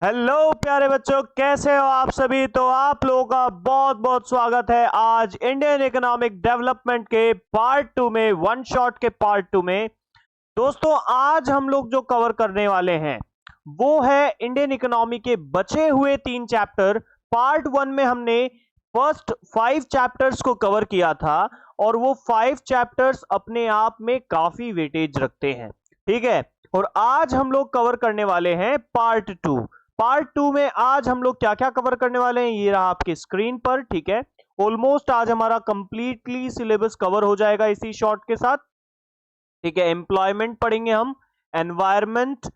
Hello प्यारे बच्चों, कैसे हो आप सभी। तो आप लोगों का बहुत बहुत स्वागत है आज इंडियन इकोनॉमिक डेवलपमेंट के पार्ट 2 में, वन शॉट के पार्ट 2 में। दोस्तों, आज हम लोग जो कवर करने वाले हैं वो है इंडियन इकोनॉमी के बचे हुए 3 चैप्टर। पार्ट 1 में हमने फर्स्ट 5 चैप्टर्स को कवर किया था और वो 5 चैप्टर्स अपने आप में काफी वेटेज रखते हैं, ठीक है। और आज हम लोग कवर करने वाले हैं पार्ट 2। पार्ट 2 में आज हम लोग क्या क्या कवर करने वाले हैं ये रहा आपकी स्क्रीन पर, ठीक है। ऑलमोस्ट आज हमारा कंप्लीटली सिलेबस कवर हो जाएगा इसी शॉर्ट के साथ, ठीक है। एम्प्लॉयमेंट पढ़ेंगे हम, environment,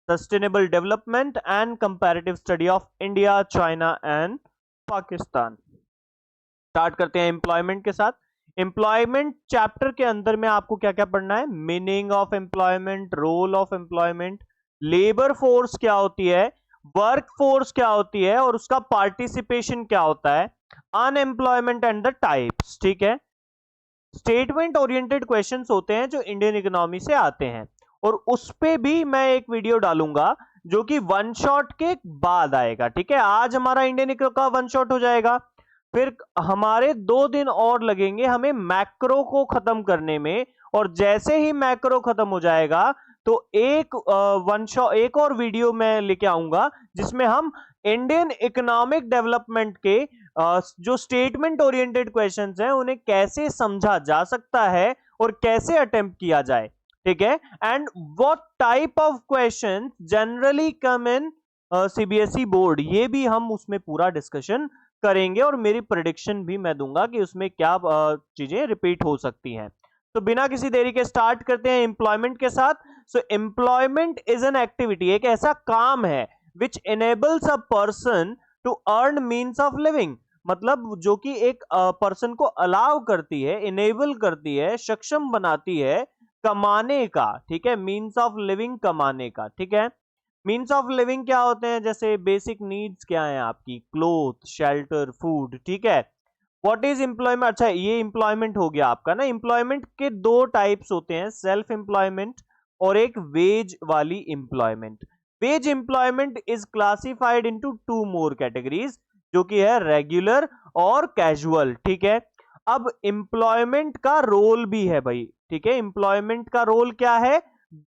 sustainable development and comparative study of India, China and Pakistan. Start करते हैं एम्प्लॉयमेंट के साथ। एम्प्लॉयमेंट चैप्टर के अंदर में आपको क्या क्या पढ़ना है? Meaning of employment, role of employment, labour force क्या होती है, वर्क फोर्स क्या होती है और उसका पार्टिसिपेशन क्या होता है, अनएम्प्लॉयमेंट एंड द टाइप्स, ठीक है। स्टेटमेंट ओरिएंटेड क्वेश्चंस होते हैं जो इंडियन इकोनॉमी से आते हैं और उस पे भी मैं एक वीडियो डालूंगा जो कि वन शॉट के बाद आएगा, ठीक है। आज हमारा इंडियन इको का वन शॉट हो जाएगा, फिर हमारे 2 दिन और लगेंगे हमें मैक्रो को खत्म करने में। और जैसे ही मैक्रो खत्म हो जाएगा तो एक और वीडियो मैं लेके आऊंगा जिसमें हम इंडियन इकोनॉमिक डेवलपमेंट के जो स्टेटमेंट ओरिएंटेड क्वेश्चंस हैं उन्हें कैसे समझा जा सकता है और कैसे अटेम्प्ट किया जाए, ठीक है। And what type of question generally come in CBSE board, ये भी हम उसमें पूरा डिस्कशन करेंगे और मेरी प्रेडिक्शन भी मैं दूंगा कि उसमें क्या चीजें रिपीट हो सकती हैं। तो बिना किसी देरी के स्टार्ट करते हैं एम्प्लॉयमेंट के साथ। So employment is an activity, एक ऐसा काम है which enables a person to earn means of living, मतलब जो कि एक पर्सन को अलाउ करती है, इनेबल करती है, सक्षम बनाती है कमाने का, ठीक है। मीन्स ऑफ लिविंग, कमाने का, ठीक है। मीन्स ऑफ लिविंग क्या होते हैं? जैसे बेसिक नीड्स क्या है आपकी, क्लोथ, शेल्टर, फूड, ठीक है। What is employment? अच्छा, ये एम्प्लॉयमेंट हो गया आपका ना। एम्प्लॉयमेंट के 2 टाइप्स होते हैं, सेल्फ एम्प्लॉयमेंट और एक वेज वाली employment. Veg employment is classified into 2 more categories, जो कि है रेगुलर और कैजुअल, ठीक है। अब एम्प्लॉयमेंट का रोल भी है भाई, ठीक है। एम्प्लॉयमेंट का रोल क्या है?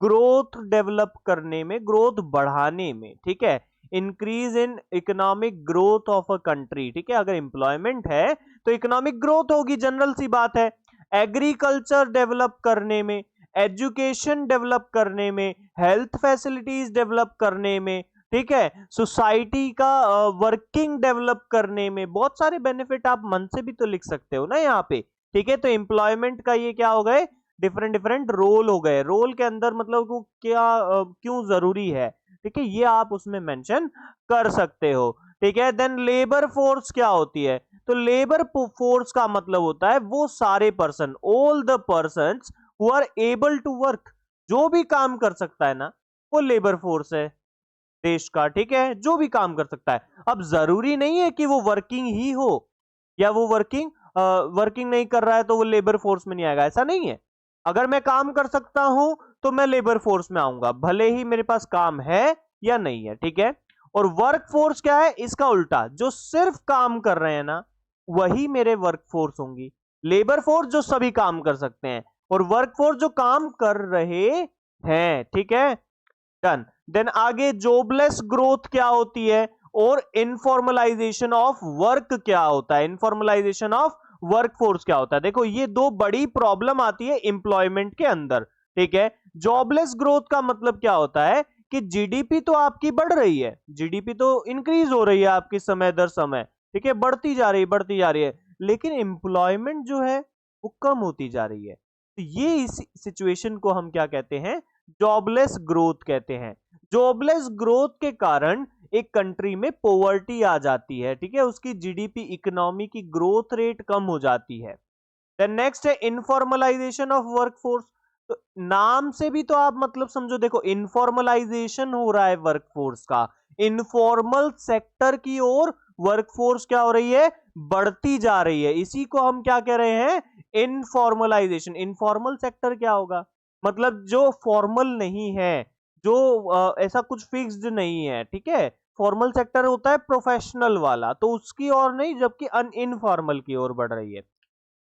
ग्रोथ डेवलप करने में, ग्रोथ बढ़ाने में, ठीक है। Increase in economic growth of a country, ठीक है। अगर एम्प्लॉयमेंट है तो इकोनॉमिक ग्रोथ होगी, जनरल सी बात है। एग्रीकल्चर डेवलप करने में, एजुकेशन डेवलप करने में, हेल्थ फैसिलिटीज डेवलप करने में, ठीक है। सोसाइटी का वर्किंग डेवलप करने में, बहुत सारे बेनिफिट आप मन से भी तो लिख सकते हो ना यहाँ पे, ठीक है। तो एम्प्लॉयमेंट का ये क्या हो गए? डिफरेंट डिफरेंट रोल हो गए। रोल के अंदर मतलब वो क्या क्यों जरूरी है, ठीक है, ये आप उसमें मेंशन कर सकते हो, ठीक है। देन लेबर फोर्स क्या होती है? तो लेबर फोर्स का मतलब होता है वो सारे person, all the persons who are able to work, जो भी काम कर सकता है ना, वो लेबर फोर्स है देश का, ठीक है। जो भी काम कर सकता है। अब जरूरी नहीं है कि वो वर्किंग ही हो या वो वर्किंग नहीं कर रहा है तो वो लेबर फोर्स में नहीं आएगा, ऐसा नहीं है। अगर मैं काम कर सकता हूं तो मैं लेबर फोर्स में आऊंगा, भले ही मेरे पास काम है या नहीं है, ठीक है। और वर्क फोर्स क्या है? इसका उल्टा, जो सिर्फ काम कर रहे हैं ना वही मेरे वर्क फोर्स होंगी। लेबर फोर्स जो सभी काम कर सकते हैं और वर्क फोर्स जो काम कर रहे हैं, ठीक है। डन। देन आगे जॉबलेस ग्रोथ क्या होती है और इनफॉर्मलाइजेशन ऑफ वर्क क्या होता है, इनफॉर्मलाइजेशन ऑफ वर्कफोर्स क्या होता है। देखो, ये 2 बड़ी प्रॉब्लम आती है एम्प्लॉयमेंट के अंदर, ठीक है। जॉबलेस ग्रोथ का मतलब क्या होता है कि जीडीपी तो आपकी बढ़ रही है, जीडीपी तो इंक्रीज हो रही है आपकी समय दर समय, ठीक है, बढ़ती जा रही है, बढ़ती जा रही है, लेकिन एम्प्लॉयमेंट जो है वो कम होती जा रही है। तो ये इस सिचुएशन को हम क्या कहते हैं? जॉबलेस ग्रोथ कहते हैं। जॉबलेस ग्रोथ के कारण एक कंट्री में पॉवर्टी आ जाती है, ठीक है, उसकी जीडीपी, इकोनॉमी की ग्रोथ रेट कम हो जाती है। देन नेक्स्ट है इनफॉर्मलाइजेशन ऑफ वर्कफोर्स। तो नाम से भी तो आप मतलब समझो, देखो इनफॉर्मलाइजेशन हो रहा है वर्कफोर्स का, इनफॉर्मल सेक्टर की ओर वर्कफोर्स क्या हो रही है? बढ़ती जा रही है। इसी को हम क्या कह रहे हैं? इनफॉर्मलाइजेशन। इनफॉर्मल सेक्टर क्या होगा? मतलब जो फॉर्मल नहीं है, जो ऐसा कुछ फिक्स्ड नहीं है, ठीक है, फॉर्मल सेक्टर होता है प्रोफेशनल वाला, तो उसकी ओर नहीं, जबकि इनफॉर्मल की ओर बढ़ रही है।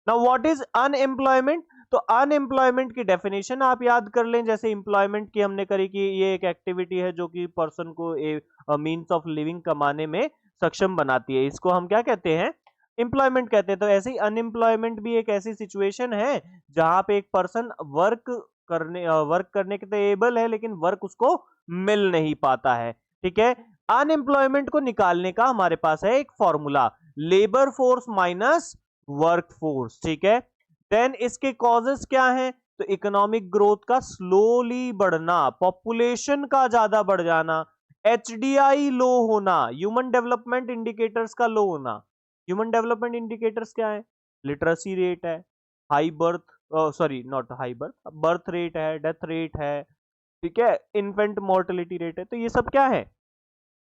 Now what is unemployment? तो अनएम्प्लॉयमेंट की डेफिनेशन आप याद कर लें, जैसे एम्प्लॉयमेंट की हमने करी कि ये एक एक्टिविटी है जो कि पर्सन को मींस ऑफ लिविंग कमाने में सक्षम बनाती है, इसको हम क्या कहते हैं? एम्प्लॉयमेंट कहते हैं। तो ऐसे ही अनएम्प्लॉयमेंट भी एक ऐसी सिचुएशन है जहां पे एक पर्सन वर्क करने के तो एबल है, लेकिन वर्क उसको मिल नहीं पाता है। ठीक है, अनएम्प्लॉयमेंट को निकालने का हमारे पास है एक formula, labour force minus work force. ठीक है, देन इसके कॉजेस क्या हैं? तो इकोनॉमिक ग्रोथ का स्लोली बढ़ना, पॉपुलेशन का ज्यादा बढ़ जाना, एचडीआई लो होना, ह्यूमन डेवलपमेंट इंडिकेटर्स का लो होना। ह्यूमन डेवलपमेंट इंडिकेटर्स क्या है? लिटरेसी रेट है, high birth sorry not high birth rate है, डेथ रेट है, ठीक है, इन्फेंट मोर्टेलिटी रेट है। तो ये सब क्या है?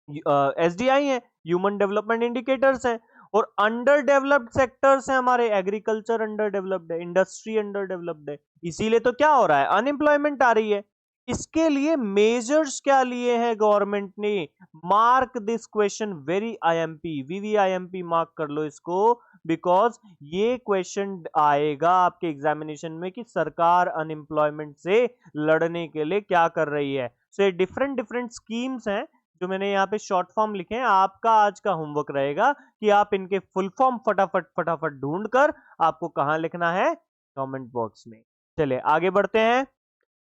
एसडीआई है, ह्यूमन डेवलपमेंट इंडिकेटर्स है। और अंडर डेवलप्ड सेक्टर्स है हमारे, एग्रीकल्चर अंडर डेवलप्ड है, इंडस्ट्री अंडर डेवलप्ड है, इसीलिए तो क्या हो रहा है? अनएम्प्लॉयमेंट आ रही है। इसके लिए मेजर्स क्या लिए हैं गवर्नमेंट ने? Mark this question very IMP, VVIMP mark कर लो इसको, बिकॉज ये क्वेश्चन आएगा आपके एग्जामिनेशन में कि सरकार अनएम्प्लॉयमेंट से लड़ने के लिए क्या कर रही है। सो डिफरेंट डिफरेंट स्कीम्स हैं जो मैंने यहाँ पे शॉर्ट फॉर्म लिखे हैं। आपका आज का होमवर्क रहेगा कि आप इनके फुल फॉर्म फटाफट फटाफट ढूंढकर आपको कहां लिखना है? कमेंट बॉक्स में। चलिए आगे बढ़ते हैं।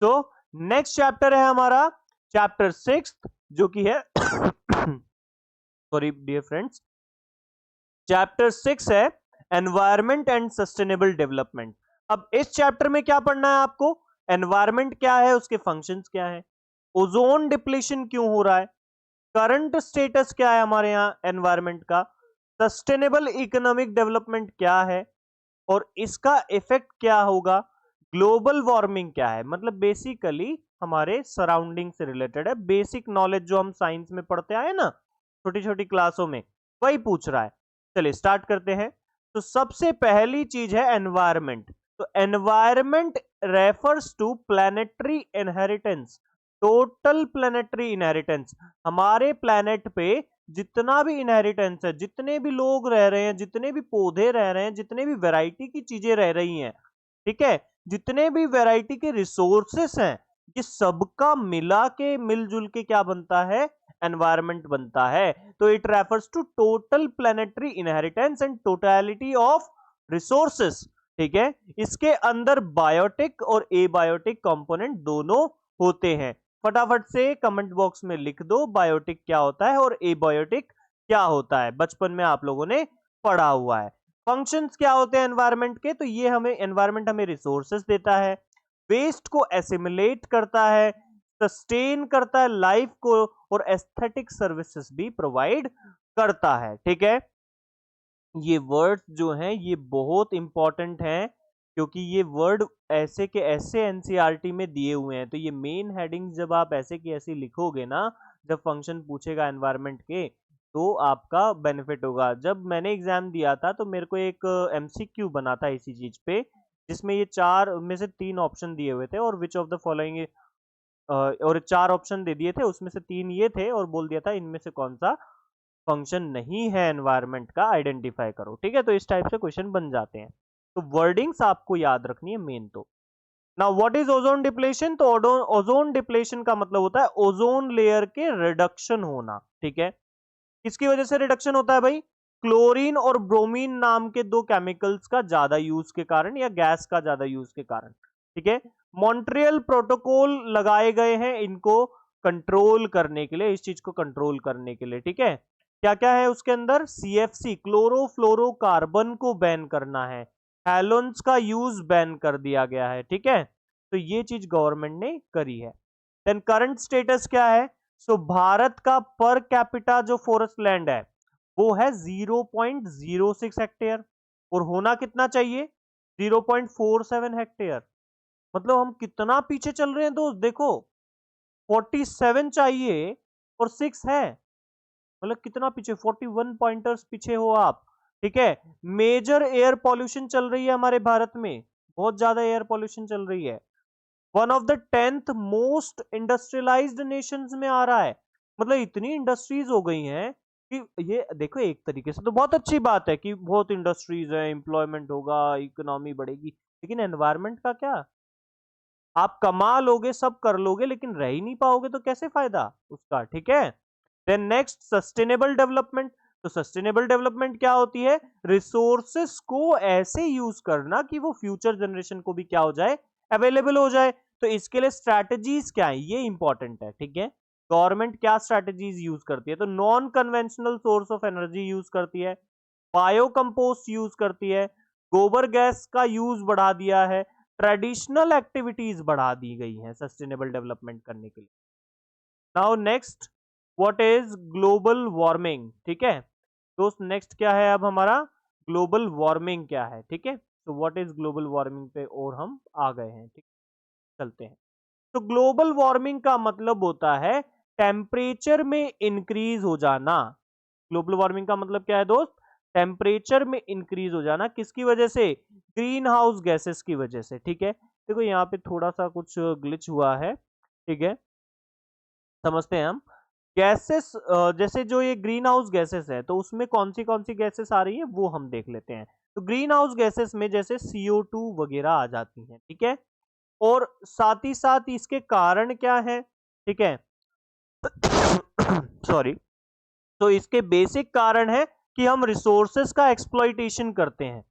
तो नेक्स्ट चैप्टर है हमारा चैप्टर 6, जो कि है सॉरी डियर फ्रेंड्स, चैप्टर 6 है एनवायरमेंट एंड सस्टेनेबल डेवलपमेंट। अब इस चैप्टर में क्या पढ़ना है आपको? एनवायरमेंट क्या है, उसके फंक्शंस क्या है, ओजोन डिप्लीशन क्यों हो रहा है, करंट स्टेटस क्या है हमारे यहाँ एनवायरमेंट का, सस्टेनेबल इकोनॉमिक डेवलपमेंट क्या है और इसका इफेक्ट क्या होगा, ग्लोबल वार्मिंग क्या है। मतलब बेसिकली हमारे सराउंडिंग से रिलेटेड है, बेसिक नॉलेज जो हम साइंस में पढ़ते आए ना छोटी छोटी क्लासों में, वही पूछ रहा है। चलिए स्टार्ट करते हैं। तो सबसे पहली चीज है एनवायरमेंट। तो environment refers to planetary inheritance, total planetary inheritance. हमारे प्लैनेट पे जितना भी इनहेरिटेंस है, जितने भी लोग रह रहे हैं, जितने भी पौधे रह रहे हैं, जितने भी वैरायटी की चीजें रह रही हैं, ठीक है, जितने भी वैरायटी के रिसोर्सेस हैं, ये सबका मिला के मिलजुल के क्या बनता है? एनवायरमेंट बनता है। तो it refers to total planetary inheritance and totality of resources. ठीक है, इसके अंदर बायोटिक और एबायोटिक कंपोनेंट दोनों होते हैं। फटाफट से कमेंट बॉक्स में लिख दो बायोटिक क्या होता है और एबायोटिक क्या होता है, बचपन में आप लोगों ने पढ़ा हुआ है। फंक्शंस क्या होते हैं एनवायरनमेंट के? तो ये हमें एनवायरनमेंट हमें रिसोर्सेस देता है, वेस्ट को एसिमुलेट करता है, सस्टेन करता है लाइफ को, और एस्थेटिक सर्विसेज भी प्रोवाइड करता है। ठीक है, ये वर्ड्स जो हैं ये बहुत इंपॉर्टेंट हैं, क्योंकि ये वर्ड ऐसे के ऐसे एनसीईआरटी में दिए हुए हैं। तो ये मेन हेडिंग जब आप ऐसे की ऐसी लिखोगे ना, जब फंक्शन पूछेगा एनवायरनमेंट के, तो आपका बेनिफिट होगा। जब मैंने एग्जाम दिया था तो मेरे को एक एमसीक्यू बना था इसी चीज पे, जिसमें ये 4 में से 3 ऑप्शन दिए हुए थे, और विच ऑफ द फॉलोइंग, और 4 ऑप्शन दे दिए थे, उसमें से 3 ये थे, और बोल दिया था इनमें से कौन सा फंक्शन नहीं है एनवायरनमेंट का, आइडेंटिफाई करो। ठीक है, तो इस टाइप से क्वेश्चन बन जाते हैं। तो वर्डिंग्स आपको याद रखनी है मेन। तो now what is ozone depletion? तो ओजोन डिप्लेशन का मतलब होता है ओजोन लेयर के रिडक्शन होना। ठीक है, किसकी वजह से रिडक्शन होता है भाई? क्लोरीन और ब्रोमीन नाम के 2 केमिकल्स का ज्यादा यूज के कारण, या गैस का ज्यादा यूज के कारण। ठीक है, मॉन्ट्रियल प्रोटोकॉल लगाए गए हैं इनको कंट्रोल करने के लिए, इस चीज को कंट्रोल करने के लिए। ठीक है, क्या क्या है उसके अंदर? सीएफसी क्लोरोफ्लोरोकार्बन को बैन करना है, हैलोन्स का यूज बैन कर दिया गया है। ठीक है, तो ये चीज गवर्नमेंट ने करी है। देन करंट स्टेटस क्या है? सो भारत का पर कैपिटा जो फॉरेस्ट लैंड है वो है 0.06 हेक्टेयर, और होना कितना चाहिए? 0.47 हेक्टेयर। मतलब हम कितना पीछे चल रहे हैं दोस्त, देखो 47 चाहिए और 6 है, मतलब कितना पीछे, 41 पॉइंटर्स पीछे हो आप। ठीक है, मेजर एयर पॉल्यूशन चल रही है हमारे भारत में, बहुत ज्यादा एयर पॉल्यूशन चल रही है। One of the 10th most industrialised Nations में आ रहा है, मतलब इतनी इंडस्ट्रीज हो गई हैं कि ये देखो, एक तरीके से तो बहुत अच्छी बात है कि बहुत इंडस्ट्रीज है, एम्प्लॉयमेंट होगा, इकोनॉमी बढ़ेगी, लेकिन एनवायरनमेंट का क्या? आप कमा लोगे, सब कर लोगे, लेकिन रह ही नहीं पाओगे तो कैसे फायदा उसका? ठीक है। Then next, sustainable development. तो सस्टेनेबल डेवलपमेंट क्या होती है? रिसोर्सेस को ऐसे यूज करना कि वो फ्यूचर जनरेशन को भी क्या हो जाए, अवेलेबल हो जाए। तो इसके लिए स्ट्रैटेजीज क्या है, ये इंपॉर्टेंट है। ठीक है, गवर्नमेंट क्या स्ट्रैटेजीज यूज करती है? तो non conventional source of energy use करती है, बायो कंपोस्ट यूज करती है, गोबर गैस का यूज बढ़ा दिया है, ट्रेडिशनल एक्टिविटीज बढ़ा दी गई हैं सस्टेनेबल डेवलपमेंट करने के लिए। Now next, what is global warming? ठीक है दोस्त, नेक्स्ट क्या है अब हमारा? ग्लोबल वार्मिंग क्या है? ठीक है, तो व्हाट इज ग्लोबल वार्मिंग पे और हम आ गए हैं। ठीक, चलते हैं। तो ग्लोबल वार्मिंग का मतलब होता है टेम्परेचर में इंक्रीज हो जाना। ग्लोबल वार्मिंग का मतलब क्या है दोस्त? टेम्परेचर में इंक्रीज हो जाना। किसकी वजह से? ग्रीन हाउस गैसेस की वजह से। ठीक है, देखो यहाँ पे थोड़ा सा कुछ ग्लिच हुआ है। ठीक है, समझते हैं हम। गैसेस, जैसे जो ये ग्रीन हाउस गैसेस है, तो उसमें कौन सी गैसेस आ रही है वो हम देख लेते हैं। तो ग्रीन हाउस गैसेस में जैसे CO2 वगैरह आ जाती हैं। ठीक है, और साथ ही साथ इसके कारण क्या है? ठीक है, सॉरी। तो इसके बेसिक कारण है कि हम रिसोर्सेस का एक्सप्लॉइटेशन करते हैं,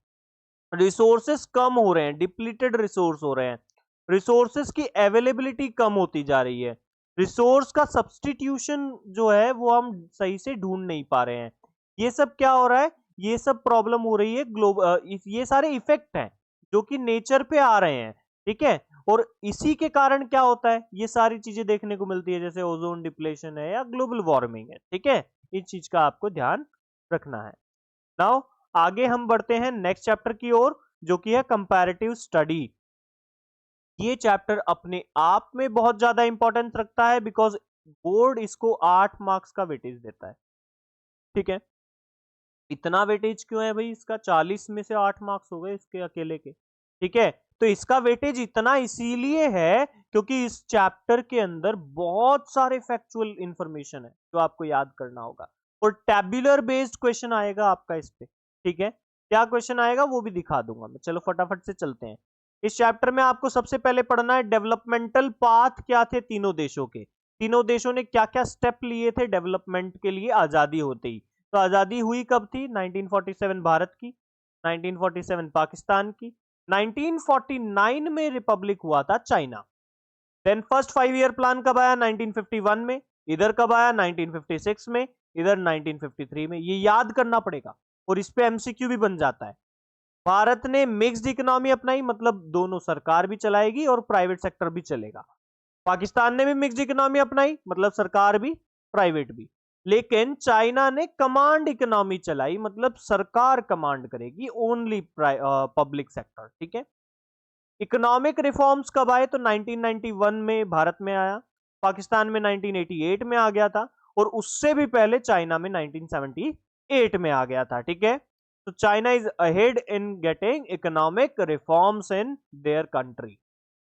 रिसोर्सेस कम हो रहे हैं, डिप्लीटेड रिसोर्स हो रहे हैं, रिसोर्सेस की अवेलेबिलिटी कम होती जा रही है, रिसोर्स का सब्स्टिट्यूशन जो है वो हम सही से ढूंढ नहीं पा रहे हैं। ये सब क्या हो रहा है? ये सब प्रॉब्लम हो रही है ये सारे इफेक्ट हैं जो कि नेचर पे आ रहे हैं। ठीक है, और इसी के कारण क्या होता है, ये सारी चीजें देखने को मिलती है, जैसे ओजोन डिप्लेशन है या ग्लोबल वार्मिंग है। ठीक है, इस चीज का आपको ध्यान रखना है। नाउ आगे हम बढ़ते हैं नेक्स्ट चैप्टर की ओर, जो कि है कंपैरेटिव स्टडी। ये चैप्टर अपने आप में बहुत ज्यादा इंपॉर्टेंस रखता है, बिकॉज बोर्ड इसको 8 मार्क्स का वेटेज देता है। ठीक है, इतना वेटेज क्यों है भाई इसका? 40 में से 8 मार्क्स हो गए इसके अकेले के। ठीक है, तो इसका वेटेज इतना इसीलिए है क्योंकि इस चैप्टर के अंदर बहुत सारे फैक्चुअल इंफॉर्मेशन है जो आपको याद करना होगा, और टैब्यूलर बेस्ड क्वेश्चन आएगा आपका इस पे। ठीक है, क्या क्वेश्चन आएगा वो भी दिखा दूंगा मैं। चलो फटाफट से चलते हैं। इस चैप्टर में आपको सबसे पहले पढ़ना है डेवलपमेंटल पाथ क्या थे तीनों देशों के, तीनों देशों ने क्या क्या स्टेप लिए थे डेवलपमेंट के लिए आजादी होते ही। तो आजादी हुई कब थी? 1947 भारत की, 1947 पाकिस्तान की, 1949 में रिपब्लिक हुआ था China. Then first 5 year plan कब आया? 1951 में। इधर कब आया? 1956 में। इधर 1953 में। ये याद करना पड़ेगा और इस पे MCQ भी बन जाता है। भारत ने मिक्स्ड इकोनॉमी अपनाई, मतलब दोनों, सरकार भी चलाएगी और प्राइवेट सेक्टर भी चलेगा। पाकिस्तान ने भी मिक्स्ड इकोनॉमी अपनाई, मतलब सरकार भी प्राइवेट भी। लेकिन चाइना ने कमांड इकोनॉमी चलाई, मतलब सरकार कमांड करेगी, ओनली पब्लिक सेक्टर। ठीक है, इकोनॉमिक रिफॉर्म्स कब आए? तो 1991 में भारत में आया, पाकिस्तान में 1988 में आ गया था, और उससे भी पहले चाइना में 1978 में आ गया था। ठीक है, तो China is ahead in getting economic reforms in their country.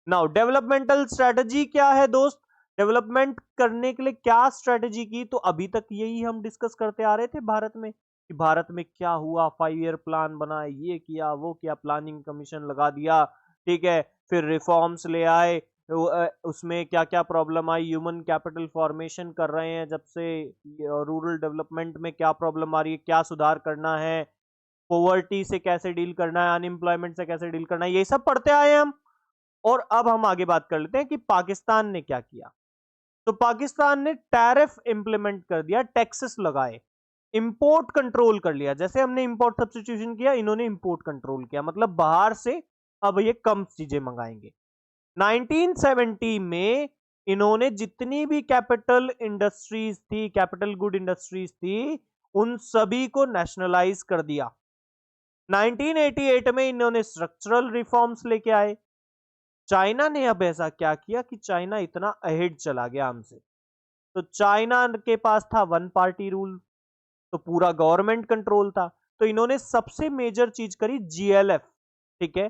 Now developmental strategy क्या है दोस्त? डेवलपमेंट करने के लिए क्या स्ट्रेटजी की? तो अभी तक यही हम डिस्कस करते आ रहे थे भारत में, कि भारत में क्या हुआ, 5 ईयर प्लान बना, ये किया वो किया, प्लानिंग कमीशन लगा दिया। ठीक है, फिर रिफॉर्म्स ले आए, उसमें क्या क्या प्रॉब्लम आई, ह्यूमन कैपिटल फॉर्मेशन कर रहे हैं जब से, रूरल डेवलपमेंट में क्या प्रॉब्लम आ रही है, क्या सुधार करना है, पॉवर्टी से कैसे डील करना है, अनएम्प्लॉयमेंट से कैसे डील करना है, ये सब पढ़ते आए हम। और अब हम आगे बात कर लेते हैं कि पाकिस्तान ने क्या किया। तो पाकिस्तान ने टैरिफ इंप्लीमेंट कर दिया, टैक्सेस लगाए, इंपोर्ट कंट्रोल कर लिया। जैसे हमने इंपोर्ट सब्स्टिट्यूशन किया, इन्होंने इंपोर्ट कंट्रोल किया, मतलब बाहर से अब ये कम चीजें मंगाएंगे। 1970 में इन्होंने जितनी भी कैपिटल इंडस्ट्रीज थी, कैपिटल गुड इंडस्ट्रीज थी, उन सभी को नेशनलाइज कर दिया। 1988 में इन्होंने स्ट्रक्चरल रिफॉर्म्स लेके आए। चाइना ने अब ऐसा क्या किया कि चाइना इतना अहेड चला गया हमसे? तो चाइना के पास था वन पार्टी रूल, तो पूरा गवर्नमेंट कंट्रोल था। तो इन्होंने सबसे मेजर चीज करी GLF। ठीक है,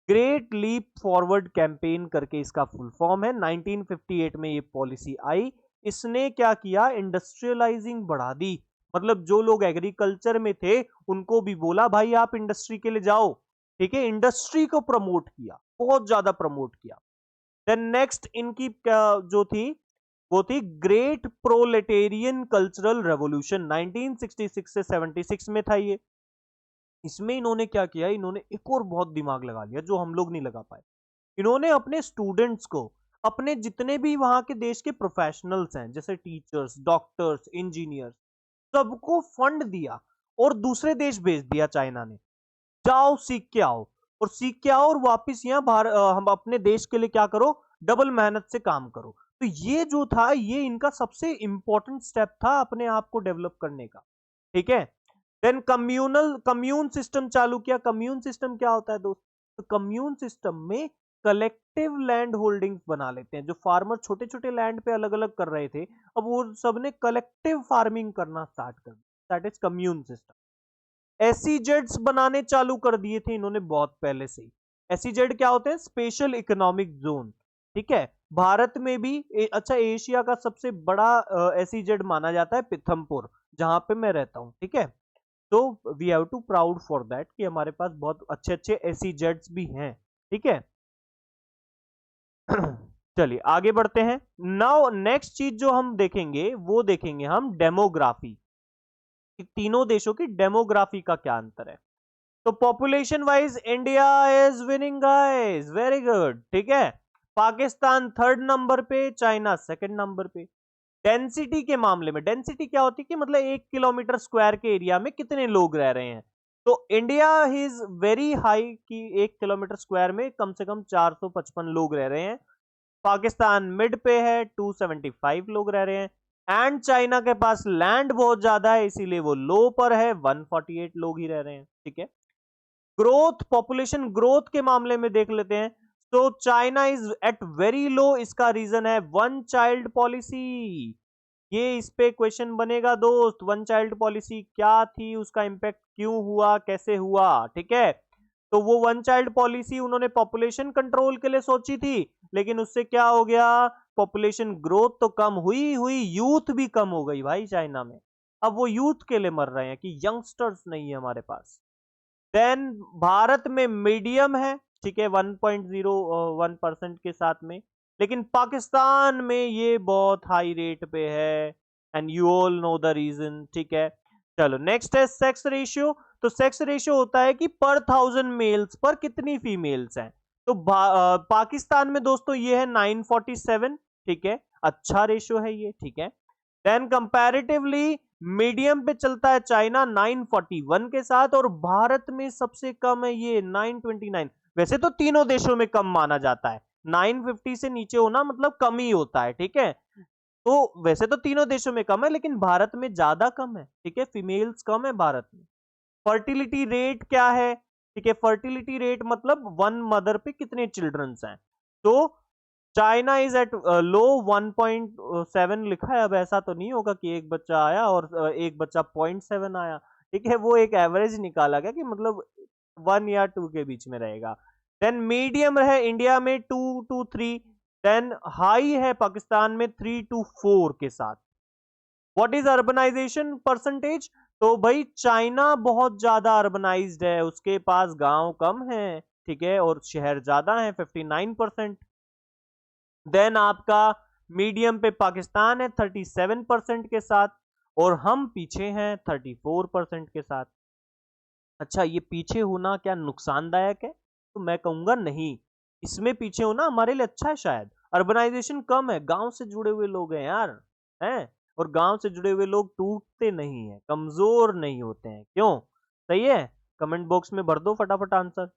ग्रेट लीप फॉरवर्ड कैंपेन करके इसका फुल फॉर्म है। 1958 में ये पॉलिसी आई इसने क्या किया, इंडस्ट्रियलाइजिंग बढ़ा दी। मतलब जो लोग एग्रीकल्चर में थे उनको भी बोला भाई आप इंडस्ट्री के लिए जाओ, ठीक है, इंडस्ट्री को प्रमोट किया, बहुत ज्यादा प्रमोट किया। देन नेक्स्ट इनकी जो थी वो थी ग्रेट प्रोलेटेरियन कल्चरल रेवोल्यूशन, 1966 से 76 में था ये। इसमें इन्होंने क्या किया, इन्होंने एक और बहुत दिमाग लगा लिया जो हम लोग नहीं लगा पाए। इन्होंने अपने स्टूडेंट्स को, अपने जितने भी वहां के देश के प्रोफेशनल्स हैं जैसे टीचर्स, डॉक्टर्स, इंजीनियर्स, सबको फंड दिया और दूसरे देश भेज दिया चाइना ने, जाओ सीख के आओ, और सीख के आओ और वापिस यहाँ हम अपने देश के लिए क्या करो, डबल मेहनत से काम करो। तो ये जो था ये इनका सबसे इंपॉर्टेंट स्टेप था अपने आप को डेवलप करने का, ठीक है। देन कम्यून सिस्टम चालू किया। कम्यून सिस्टम क्या होता है दोस्त, तो कम्यून सिस्टम में कलेक्टिव लैंड होल्डिंग्स बना लेते हैं। जो फार्मर छोटे छोटे लैंड पे अलग अलग कर रहे थे, अब वो सबने कलेक्टिव फार्मिंग करना स्टार्ट कर दिया, दैट इज कम्यून सिस्टम। एसईजेड्स बनाने चालू कर दिए थे इन्होंने बहुत पहले से ही। एसईजेड क्या होते हैं, स्पेशल इकोनॉमिक जोन, ठीक है। भारत में भी अच्छा एशिया का सबसे बड़ा एसईजेड माना जाता है पिथमपुर, जहां पे मैं रहता हूं, ठीक है। तो we have to proud for that कि हमारे पास बहुत अच्छे अच्छे एसईजेड्स भी हैं, ठीक है। चलिए आगे बढ़ते हैं। नाउ नेक्स्ट चीज जो हम देखेंगे वो देखेंगे हम डेमोग्राफी, तीनों देशों की डेमोग्राफी का क्या अंतर है। तो population wise India is winning guys, very good, ठीक है। पाकिस्तान थर्ड नंबर पे, चाइना सेकंड नंबर पे। डेंसिटी के मामले में, डेंसिटी क्या होती है कि मतलब 1 किलोमीटर स्क्वायर के एरिया में कितने लोग रह रहे हैं, तो इंडिया इज वेरी हाई कि 1 किलोमीटर स्क्वायर में कम से कम 455 लोग रह रहे हैं। पाकिस्तान मिड पे है, 275 लोग रह रहे हैं। एंड चाइना के पास लैंड बहुत ज्यादा है इसीलिए वो लो पर है, 148 लोग ही रह रहे हैं, ठीक है। ग्रोथ, पॉपुलेशन ग्रोथ के मामले में देख लेते हैं। तो China is at very low, इसका रीजन है वन चाइल्ड पॉलिसी। ये इस पे क्वेश्चन बनेगा दोस्त, वन चाइल्ड पॉलिसी क्या थी, उसका इंपैक्ट क्यों हुआ, कैसे हुआ, ठीक है। तो वो वन चाइल्ड पॉलिसी उन्होंने पॉपुलेशन कंट्रोल के लिए सोची थी, लेकिन उससे क्या हो गया, पॉपुलेशन ग्रोथ तो कम हुई हुई, यूथ भी कम हो गई भाई चाइना में। अब वो यूथ के लिए मर रहे हैं कि यंगस्टर्स नहीं है हमारे पास। देन भारत में मीडियम है, ठीक है, 1.01% के साथ में, लेकिन पाकिस्तान में ये बहुत हाई रेट पे है, and you all know the reason, ठीक है। चलो नेक्स्ट है सेक्स रेशियो। तो सेक्स रेशियो होता है कि पर 1000 मेल्स पर कितनी फीमेल्स हैं। तो पाकिस्तान में दोस्तों ये है 947, ठीक है, अच्छा रेशियो है ये, ठीक है। देन कंपैरेटिवली मीडियम पे चलता है चाइना 941 के साथ, और भारत में सबसे कम है ये 929। वैसे तो तीनों देशों में कम माना जाता है, 950 से नीचे होना मतलब कम ही होता है, ठीक है। तो वैसे तो तीनों देशों में कम है, लेकिन भारत में ज्यादा कम है, ठीक है, फीमेल्स कम है भारत में। फर्टिलिटी रेट क्या है, ठीक है, फर्टिलिटी रेट मतलब वन मदर पे कितने चिल्ड्रंस हैं। तो चाइना इज एट लो 1.7 लिखा है। अब ऐसा तो नहीं होगा कि एक बच्चा आया और एक बच्चा 0.7 आया, ठीक है, वो एक एवरेज निकाला गया कि मतलब 1 या 2 के बीच में रहेगा। देन मीडियम है इंडिया में 2 to 3। देन हाई है पाकिस्तान में 3 to 4 के साथ। व्हाट इज अर्बनाइजेशन परसेंटेज, तो भाई चाइना बहुत ज्यादा अर्बनाइज्ड है, उसके पास गांव कम है, ठीक है, और शहर ज्यादा है, 59%। देन आपका मीडियम पे पाकिस्तान है 37% के साथ, और हम पीछे हैं 34% के साथ। अच्छा ये पीछे होना क्या नुकसानदायक है, तो मैं कहूंगा नहीं, इसमें पीछे होना हमारे लिए अच्छा है। शायद अर्बनाइजेशन कम है, गांव से जुड़े हुए लोग हैं यार, हैं, और गांव से जुड़े हुए लोग टूटते नहीं है, कमजोर नहीं होते हैं, क्यों, सही है। कमेंट बॉक्स में भर दो फटाफट आंसर।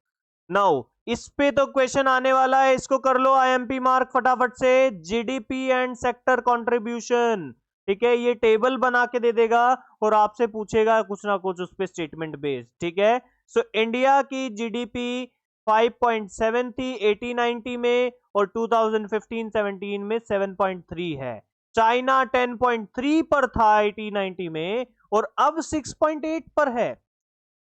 नाउ इस पे तो क्वेश्चन आने वाला है, इसको कर लो आईएमपी मार्क फटाफट से। जीडीपी एंड सेक्टर कंट्रीब्यूशन, ठीक है, ये टेबल बना के दे देगा और आपसे पूछेगा कुछ ना कुछ उस पे स्टेटमेंट बेस्ड, ठीक है। सो इंडिया की जीडीपी 5.7 थी 80-90 में, और 2015-17 में 7.3 है। चाइना 10.3 पर था 80-90 में, और अब 6.8 पर है।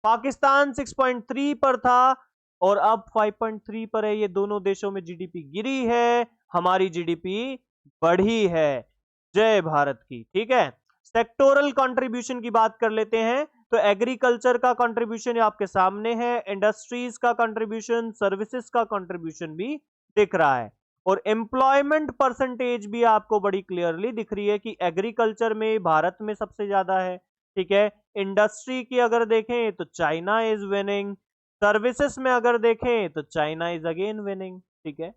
पाकिस्तान 6.3 पर था और अब 5.3 पर है। ये दोनों देशों में जीडीपी गिरी है, हमारी जीडीपी बढ़ी है। जय भारत की। ठीक है, सेक्टोरल कंट्रीब्यूशन की बात कर लेते हैं। तो एग्रीकल्चर का कंट्रीब्यूशन आपके सामने है, इंडस्ट्रीज का कंट्रीब्यूशन, सर्विसेज का कंट्रीब्यूशन भी दिख रहा है, और एम्प्लॉयमेंट परसेंटेज भी आपको बड़ी क्लियरली दिख रही है कि एग्रीकल्चर में भारत में सबसे ज्यादा है। ठीक है, इंडस्ट्री की अगर देखें तो चाइना इज विनिंग, सर्विसेज में अगर देखें तो चाइना इज अगेन विनिंग। ठीक है,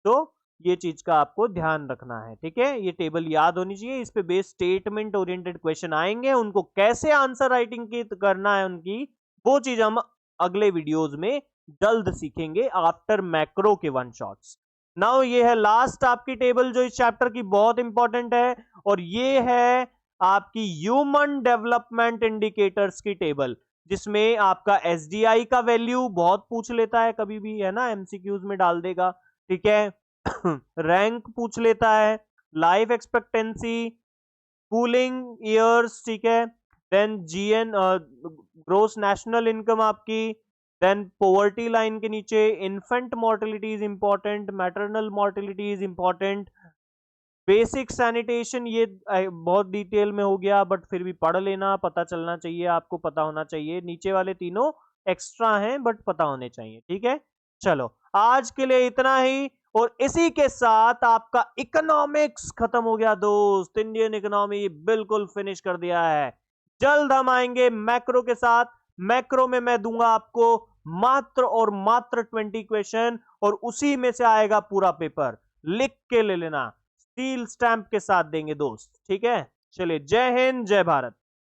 तो ये चीज का आपको ध्यान रखना है। ठीक है, ये टेबल याद होनी चाहिए, इस पे बेस स्टेटमेंट ओरिएंटेड क्वेश्चन आएंगे, उनको कैसे आंसर राइटिंग की करना है उनकी, वो चीज हम अगले वीडियोस में जल्द सीखेंगे आफ्टर मैक्रो के वन शॉट्स। नाउ ये है लास्ट आपकी टेबल जो इस चैप्टर की बहुत इंपॉर्टेंट है, और ये है आपकी ह्यूमन डेवलपमेंट इंडिकेटर्स की टेबल, जिसमें आपका एसडीआई का वैल्यू बहुत पूछ लेता है कभी भी, है ना, एमसीक्यूज में डाल देगा। ठीक है, रैंक पूछ लेता है, लाइफ एक्सपेक्टेंसी, कूलिंग ईयर्स, ठीक है, then GN gross national income आपकी, देन पोवर्टी लाइन के नीचे infant mortality is important, maternal mortality is important, basic sanitation ये बहुत डिटेल में हो गया, बट फिर भी पढ़ लेना, पता चलना चाहिए, आपको पता होना चाहिए। नीचे वाले तीनों एक्स्ट्रा हैं बट पता होने चाहिए। ठीक है, चलो आज के लिए इतना ही, और इसी के साथ आपका इकोनॉमिक्स खत्म हो गया दोस्त, इंडियन इकोनॉमी बिल्कुल फिनिश कर दिया है। जल्द हम आएंगे मैक्रो के साथ। मैक्रो में मैं दूंगा आपको मात्र और मात्र 20 क्वेश्चन, और उसी में से आएगा पूरा पेपर, लिख के ले लेना, स्टील स्टैंप के साथ देंगे दोस्त। ठीक है, चलिए, जय हिंद जय भारत।